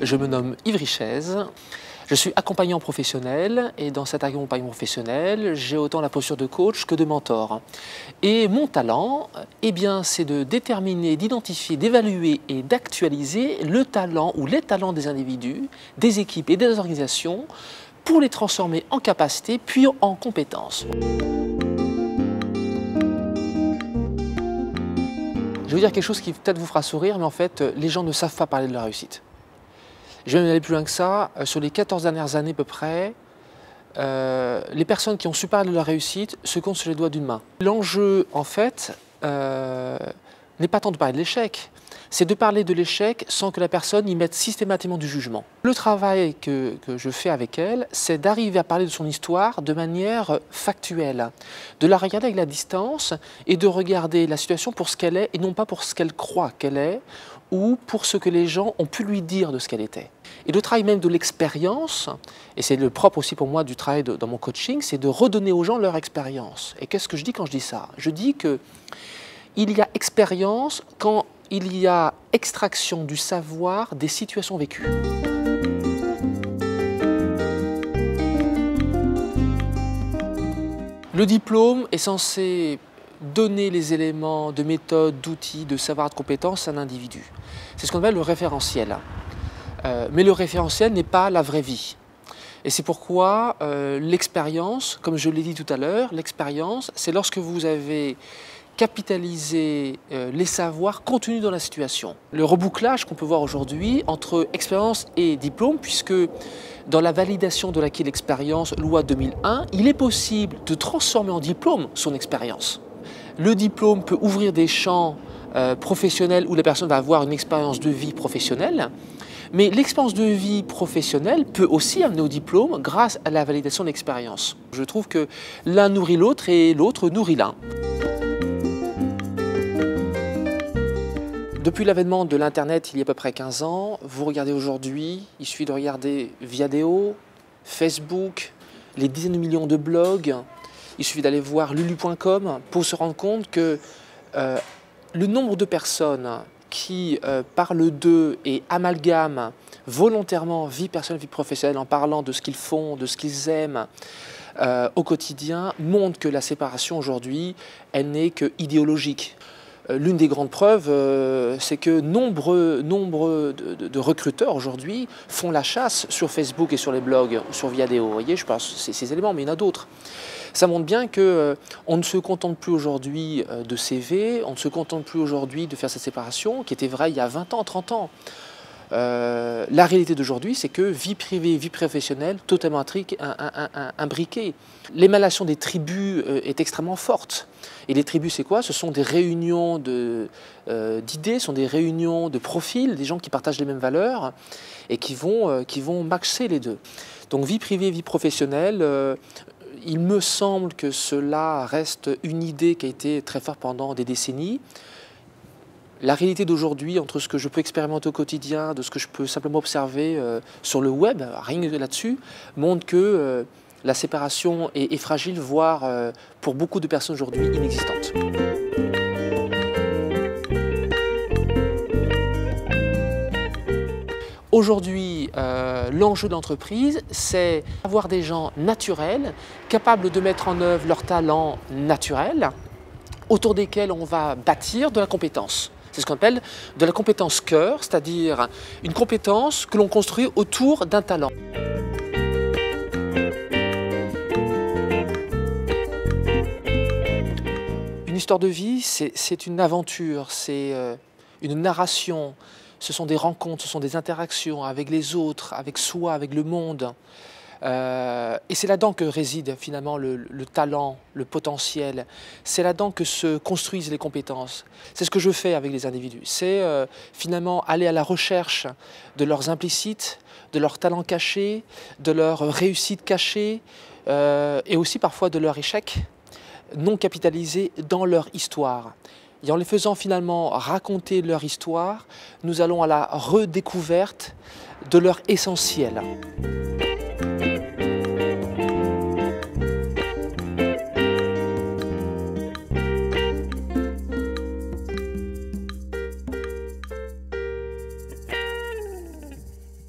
Je me nomme Yves Richez, je suis accompagnant professionnel et dans cet accompagnement professionnel, j'ai autant la posture de coach que de mentor. Et mon talent, eh bien, c'est de déterminer, d'identifier, d'évaluer et d'actualiser le talent ou les talents des individus, des équipes et des organisations pour les transformer en capacité puis en compétences. Je vais vous dire quelque chose qui peut-être vous fera sourire, mais en fait, les gens ne savent pas parler de leur réussite. Je vais même aller plus loin que ça. Sur les 14 dernières années à peu près, les personnes qui ont su parler de leur réussite se comptent sur les doigts d'une main. L'enjeu, en fait, n'est pas tant de parler de l'échec, c'est de parler de l'échec sans que la personne y mette systématiquement du jugement. Le travail que je fais avec elle, c'est d'arriver à parler de son histoire de manière factuelle, de la regarder avec la distance et de regarder la situation pour ce qu'elle est et non pas pour ce qu'elle croit qu'elle est ou pour ce que les gens ont pu lui dire de ce qu'elle était. Et le travail même de l'expérience, et c'est le propre aussi pour moi du travail dans mon coaching, c'est de redonner aux gens leur expérience. Et qu'est-ce que je dis quand je dis ça? Je dis qu'il y a expérience quand il y a extraction du savoir des situations vécues. Le diplôme est censé donner les éléments de méthode, d'outils, de savoir, de compétences à un individu. C'est ce qu'on appelle le référentiel. Mais le référentiel n'est pas la vraie vie. Et c'est pourquoi l'expérience, comme je l'ai dit tout à l'heure, l'expérience, c'est lorsque vous avez capitalisé les savoirs contenus dans la situation. Le rebouclage qu'on peut voir aujourd'hui entre expérience et diplôme, puisque dans la validation de l'acquis de l'expérience, loi 2001, il est possible de transformer en diplôme son expérience. Le diplôme peut ouvrir des champs professionnels où la personne va avoir une expérience de vie professionnelle, mais l'expérience de vie professionnelle peut aussi amener au diplôme grâce à la validation de l'expérience. Je trouve que l'un nourrit l'autre et l'autre nourrit l'un. Depuis l'avènement de l'Internet, il y a à peu près 15 ans, vous regardez aujourd'hui, il suffit de regarder Viadeo, Facebook, les dizaines de millions de blogs, il suffit d'aller voir lulu.com pour se rendre compte que le nombre de personnes qui parlent d'eux et amalgament volontairement vie personnelle, vie professionnelle en parlant de ce qu'ils font, de ce qu'ils aiment au quotidien, montre que la séparation aujourd'hui, elle n'est que idéologique. L'une des grandes preuves, c'est que nombreux de recruteurs aujourd'hui font la chasse sur Facebook et sur les blogs, sur Viadeo. Vous voyez, je pense ces éléments, mais il y en a d'autres. Ça montre bien qu'on ne se contente plus aujourd'hui de CV, on ne se contente plus aujourd'hui de faire cette séparation, qui était vraie il y a 20 ans, 30 ans. La réalité d'aujourd'hui, c'est que vie privée, vie professionnelle, totalement imbriquées. L'émanation des tribus est extrêmement forte. Et les tribus, c'est quoi? Ce sont des réunions d'idées, ce sont des réunions de profils, des gens qui partagent les mêmes valeurs et qui vont matcher les deux. Donc vie privée, vie professionnelle, il me semble que cela reste une idée qui a été très forte pendant des décennies. La réalité d'aujourd'hui, entre ce que je peux expérimenter au quotidien, de ce que je peux simplement observer sur le web, rien que là-dessus, montre que la séparation est fragile, voire pour beaucoup de personnes aujourd'hui inexistante. Aujourd'hui, l'enjeu de l'entreprise, c'est avoir des gens naturels, capables de mettre en œuvre leurs talents naturels, autour desquels on va bâtir de la compétence. C'est ce qu'on appelle de la compétence cœur, c'est-à-dire une compétence que l'on construit autour d'un talent. Une histoire de vie, c'est une aventure, c'est une narration, ce sont des rencontres, ce sont des interactions avec les autres, avec soi, avec le monde. Et c'est là-dedans que réside finalement le talent, le potentiel. C'est là-dedans que se construisent les compétences. C'est ce que je fais avec les individus. C'est finalement aller à la recherche de leurs implicites, de leurs talents cachés, de leurs réussites cachées et aussi parfois de leurs échecs non capitalisés dans leur histoire. Et en les faisant finalement raconter leur histoire, nous allons à la redécouverte de leur essentiel.